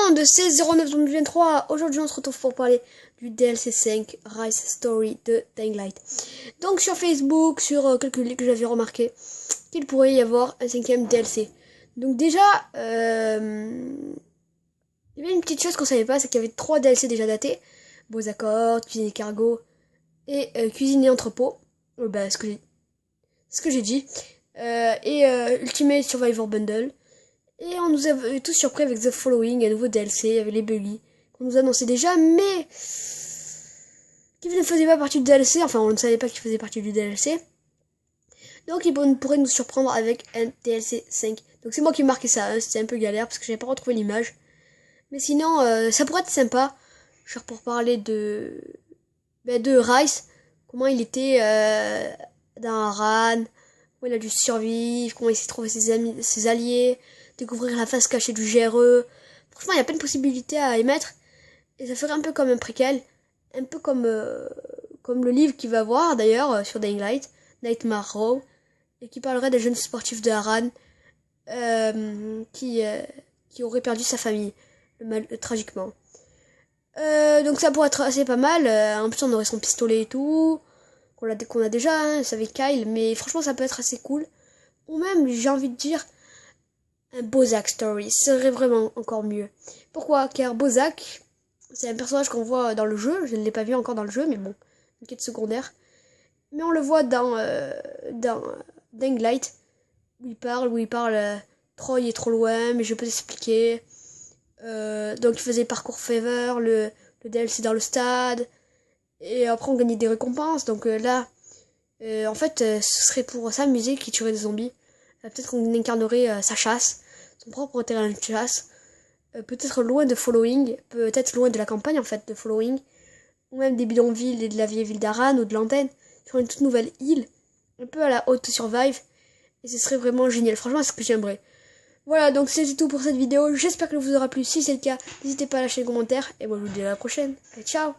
monde, c'est 09 2023. Aujourd'hui, on se retrouve pour parler du DLC 5 Rise Story de Dying Light. Donc, sur Facebook, sur quelques leaks, j'avais remarqué qu'il pourrait y avoir un 5e DLC. Donc, déjà, il y avait une petite chose qu'on savait pas, c'est qu'il y avait 3 DLC déjà datés: Beaux Accords, Cuisine et Cargo et Cuisine et Entrepôt. Ce que j'ai dit. Ultimate Survivor Bundle. Et on nous avait tous surpris avec The Following, un nouveau DLC, avec les Buggy, qu'on nous annonçait déjà, mais qui ne faisait pas partie du DLC, enfin on ne savait pas qu'il faisait partie du DLC. Donc il pourrait nous surprendre avec un DLC 5. Donc c'est moi qui ai marqué ça, hein. C'était un peu galère parce que j'avais pas retrouvé l'image. Mais sinon, ça pourrait être sympa, genre pour parler de Rice, comment il était dans un ran, comment il a dû survivre, comment il s'est trouvé ses alliés, découvrir la face cachée du GRE. Franchement, il y a plein de possibilités à émettre. Et ça ferait un peu comme un préquel. Un peu comme le livre qu'il va voir d'ailleurs sur Dying Light, Nightmare Row. Et qui parlerait des jeunes sportifs de Harran qui aurait perdu sa famille tragiquement. Donc ça pourrait être assez pas mal. En plus, on aurait son pistolet et tout. Qu'on a déjà, hein, c'est avec Kyle. Mais franchement, ça peut être assez cool. Ou même, j'ai envie de dire, un Bozak story serait vraiment encore mieux. Pourquoi? Car Bozak, c'est un personnage qu'on voit dans le jeu. Je ne l'ai pas vu encore dans le jeu, mais bon, une quête secondaire. Mais on le voit dans Dying Light, où il parle Troy est trop loin, mais je peux t'expliquer. Donc il faisait parcours favor, le DLC dans le stade. Et après on gagnait des récompenses. Donc là, en fait, ce serait pour s'amuser qu'il tuerait des zombies. Peut-être qu'on incarnerait sa chasse, son propre terrain de chasse. Peut-être loin de Following, peut-être loin de la campagne en fait de Following. Ou même des bidonvilles et de la vieille ville d'Harran ou de l'antenne. Sur une toute nouvelle île. Un peu à la haute survive. Et ce serait vraiment génial. Franchement, c'est ce que j'aimerais. Voilà, donc c'était tout pour cette vidéo. J'espère qu'elle vous aura plu. Si c'est le cas, n'hésitez pas à lâcher un commentaire. Et moi, je vous dis à la prochaine. Et ciao!